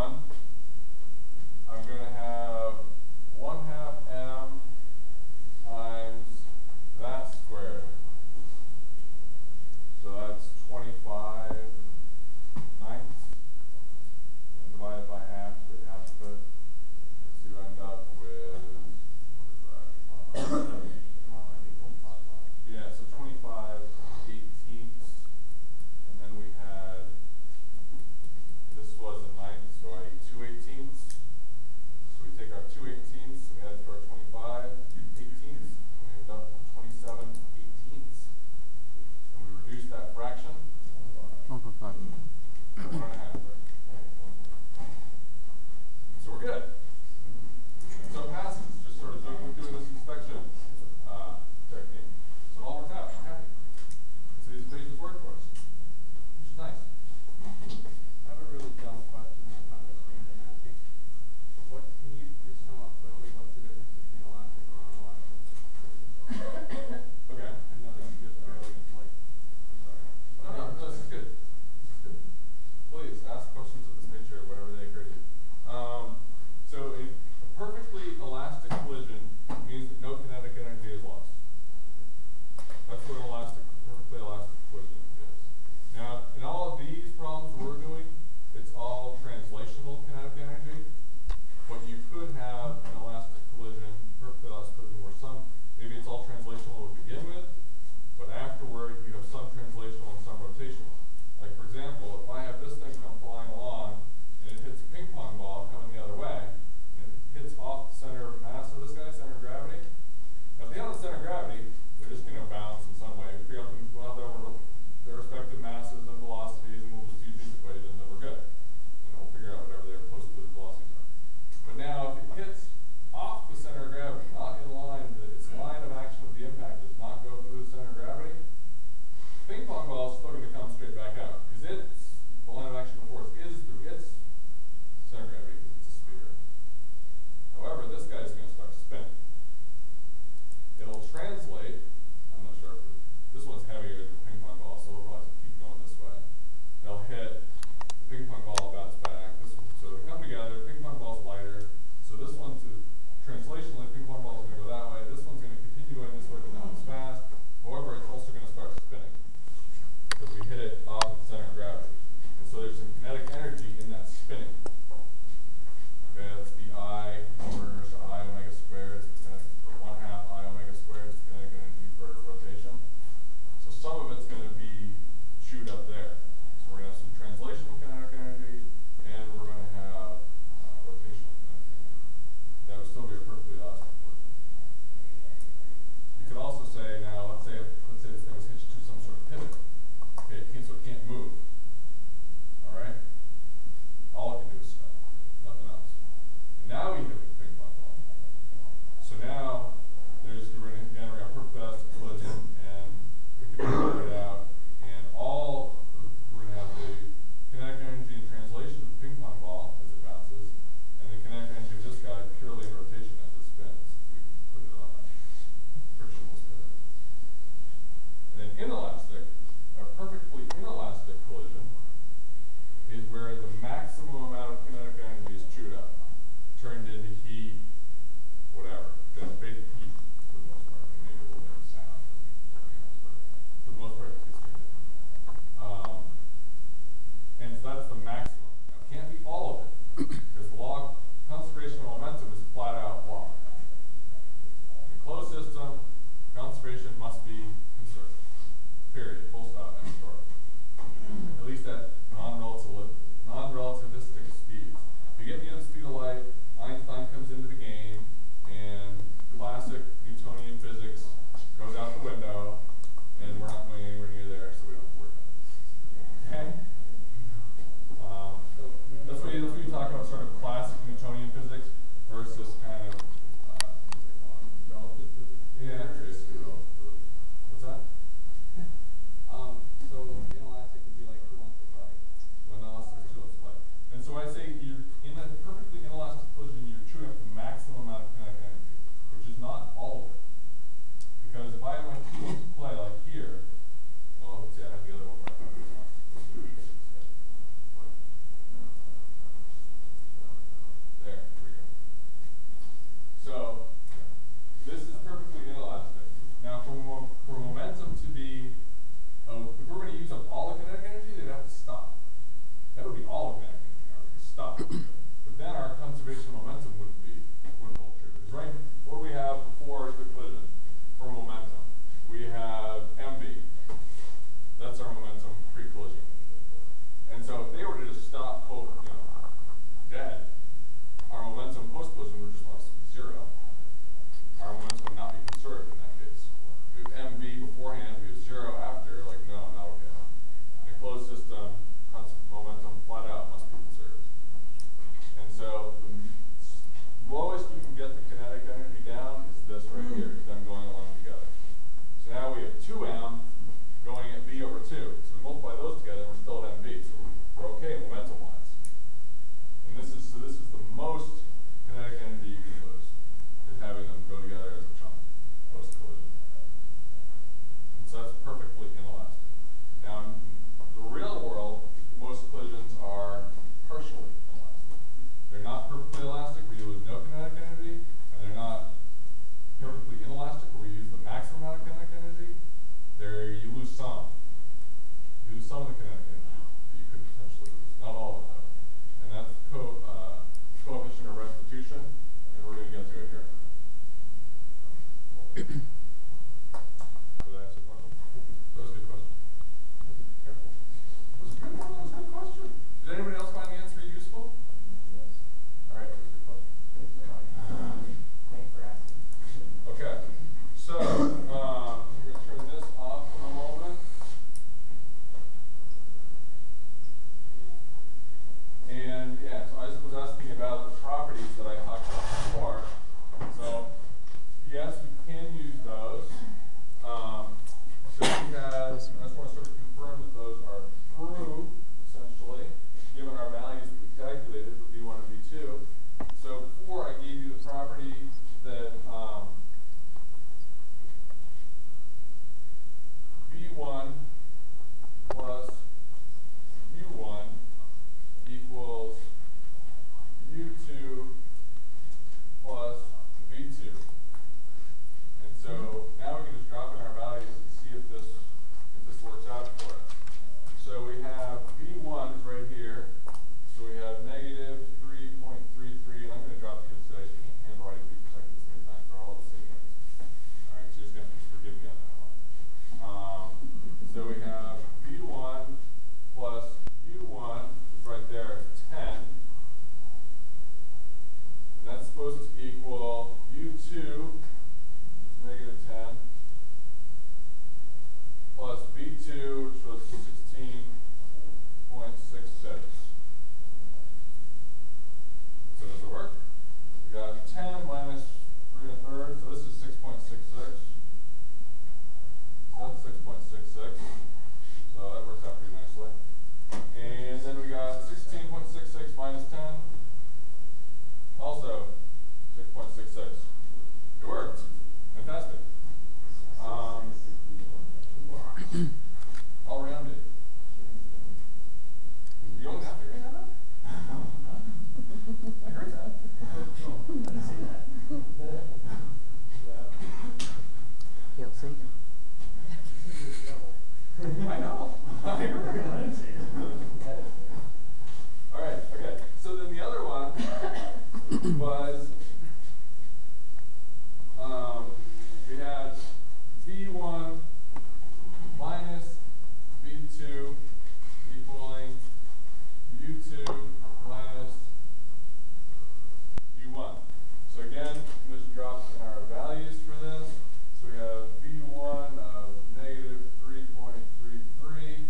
one, I'm going to have 1/2 m times that squared. So that's 25 ninths. And divide it by half to get half of it. So you end up with, yeah, so 25/18. And then we had, this was a ninth, so I need 2/18. So we take our 2/18, we add it to our 25/18, and we end up with 27/18. And we reduce that fraction. 1.5. 1.5. So we're good. So it passes, just sort of doing this inspection technique. So it all worked out. I'm happy. So these equations work for us, which is nice. I have a really dumb question on kind of the screen I'm asking. What can you just sum up quickly? What's the difference between elastic and inelastic? Okay. I know that you just barely like. I'm sorry. No, this is good. This is good. Please ask questions of this nature, whatever they occur to you. So a perfectly elastic collision means that no kinetic energy is lost. That's what an perfectly elastic collision is. Now, in all of these problems we're doing, it's all translational kinetic energy. But you could have an elastic collision, perfectly elastic collision, where maybe it's all translational to begin with, but afterward you have some translational and some rotational. Like for example, if I have this thing come flying along and it hits a ping pong ball coming the other way, and it hits off the center of mass of this guy, center of gravity. Now if they have the center of gravity, they're just going to bounce in some way. We figure out their respective masses and velocities, and we'll just use these equations, and we're good. And we'll figure out whatever their post-collision velocities are. But now, if it hits off the center of gravity, not in line, its line of action of the impact does not go through the center of gravity, the ping pong ball is still going to come straight back out, because the line of action of force is through its center of gravity, because it's a sphere. However, this guy is going to start spinning. It'll translate. I'm not sure. This one's heavier than the ping pong ball, so we'll probably keep going this way. They'll hit the ping pong ball, bounce back. So they come together. The ping pong ball's lighter. So this one's translationally, the ping pong ball is going to go that way. This one's going to continue going this way, but not as fast. However, it's also going to start spinning because we hit it off at the center of gravity. And so there's some kinetic energy in that spinning. Okay, that's the I over I omega squared. It's the kinetic, or 1/2 I omega squared. It's the kinetic energy for rotation. So some of it's going to be chewed up there. So we're going to have some translational kinetic energy, and we're going to have rotational kinetic energy. That would still be a perfectly elastic collision. You could also say, now, let's say this thing was hitched to some sort of pivot. Okay, so it can't move. All right? All it can do is spin, nothing else. And now we hit the ping pong ball. So now we're going to generate a perfectly elastic collision, and we can figure it out. And we're going to have the kinetic energy in translation of the ping pong ball as it bounces, and the kinetic energy of this guy purely in rotation as it spins. We put it on that frictionless pivot. And then inelastic, a perfectly inelastic collision, is where the maximum amount of kinetic energy is chewed up, turned into heat, whatever. That's basic heat for the most part. I mean, maybe a little bit of sound or something else, but for the most part, it's turned into heat. And so that's the maximum. Now, it can't be all of it, because the law of conservation of momentum is a flat-out law. In a closed system, conservation must be conserved. Period. Full stop. End story. At least at non-relativistic speeds. If you get near the speed of light, Einstein comes into the game, and classic Newtonian physics goes out the window, and we're not going anywhere near there, so we don't have to worry about it. Okay? That's what you talk about, sort of classic Newtonian physics versus kind of Relative physics? yeah, basically relative. What's that? So inelastic would be like 2 lengths of light. Well, inelastic is 2 lengths of light. And so I say you're in a perfectly inelastic collision, you're chewing up the maximum amount of kinetic energy, which is not all of it. Because if I have my 2 lengths of play like here, well, let's see, I have the other one where I have the stop. But then our conservation momentum wouldn't hold true. Because right, what do we have before the collision for momentum? We have mv. That's our momentum pre-collision. And so if they were to just stop, dead, our momentum post-collision would just lost 0. Our momentum would not be conserved in that case. We have mv beforehand, we have 0 after, like, no, not okay. In a closed system, momentum flat out must be conserved. And so the lowest you can get the kinetic energy down is this right here, them going along together. So now we have 2m going at v over 2. So we multiply those together and we're still at mv. So we're okay momentum wise. And this is the most kinetic energy you can lose, is having them go together as a chunk post collision. And so that's perfectly inelastic. Now in the real world, most collisions are partially inelastic. They're not perfectly elastic where you lose no kinetic energy, and they're not perfectly inelastic where you use the maximum amount of kinetic energy. You lose some. You lose some of the kinetic energy that you could potentially lose. Not all of it, though. And that's coefficient of restitution, and we're going to get to it here. Did that answer the question? That was a good question. Careful. It was a good one. It was a good question. Did anybody else find the answer useful? Yes. All right, that was a good question. Thanks for asking. Okay, so I'm going to turn this off for a moment. And yeah, so Isaac was asking about the properties that I talked about before. So yes, we can use those. So we have, I just want to sort of confirm that those are true, essentially, given our values that we calculated for V1 and V2. So before I gave you the property that V1 plus U1 equals U2 plus V2. And so now we can just drop in our values and see if this works out for us. So we have V1 is right here. So we have negative 3.33, and I'm going to drop these today so you can't handwrite 2 per second at the same time. They're all the same ones. All right, so you're just going to have to forgive me on that one. So we have V1 plus U1, which is right there, is 10. And that's supposed to equal U2, which is negative 10, plus V2, which was 16.66. So does it work? We got 10 minus 3 1/3, so this is 6.66. So that's 6.66. So that works out pretty nicely. And then we got 16.66 minus 10. Also 6.66. It worked. Fantastic. I'll round it. You don't have to hear that? I heard that. I didn't see that. Hail Satan. I know. I heard it. I didn't see it. All right. Okay. So then the other one was we had V1 minus V2 equaling U2 minus U1. So again, I'm just drop in our values for this. So we have V1 of negative 3.33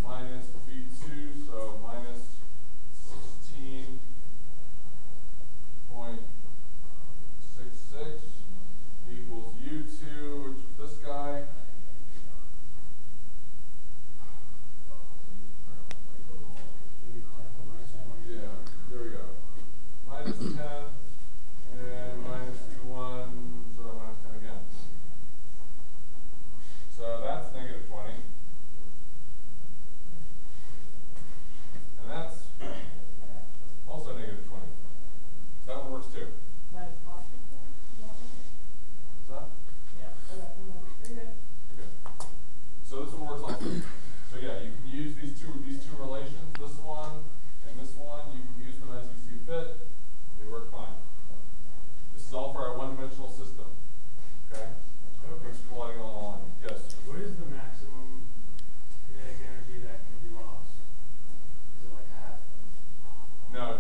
minus V2, so minus 16.66.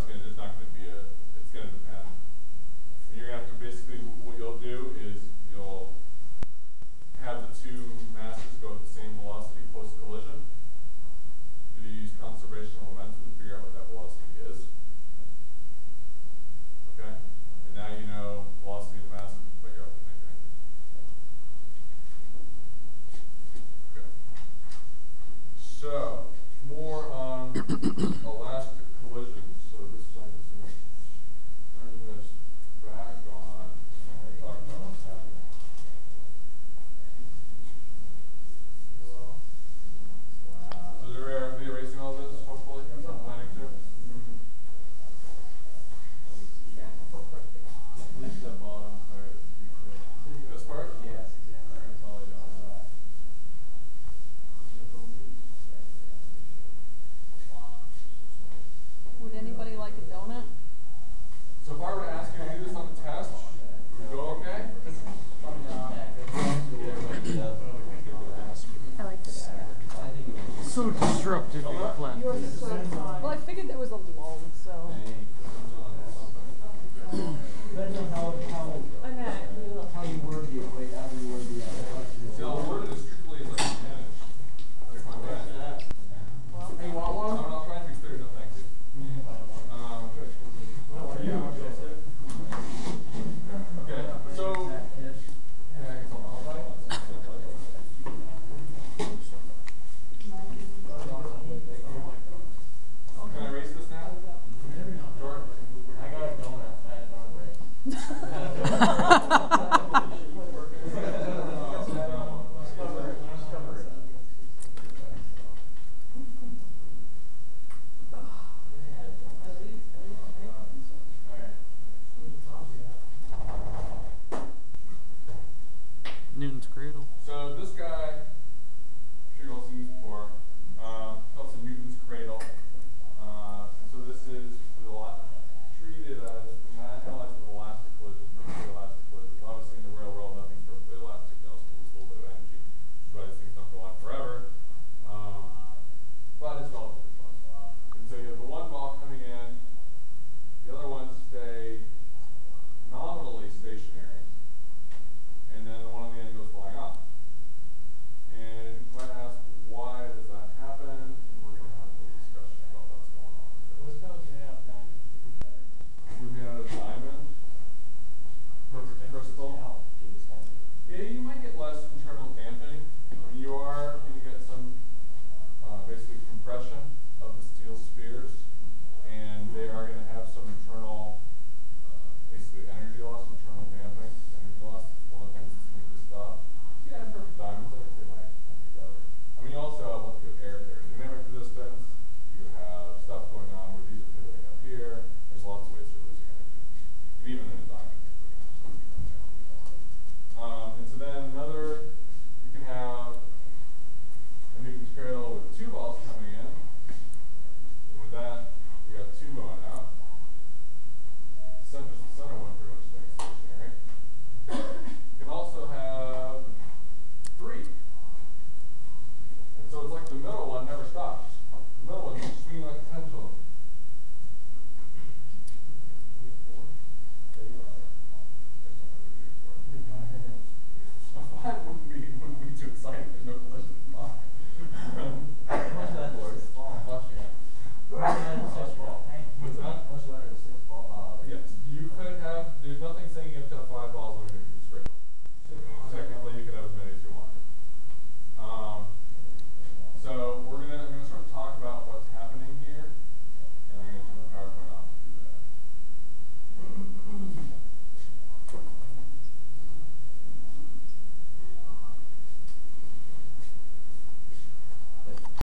it's not gonna be it's gonna depend. You're gonna have to basically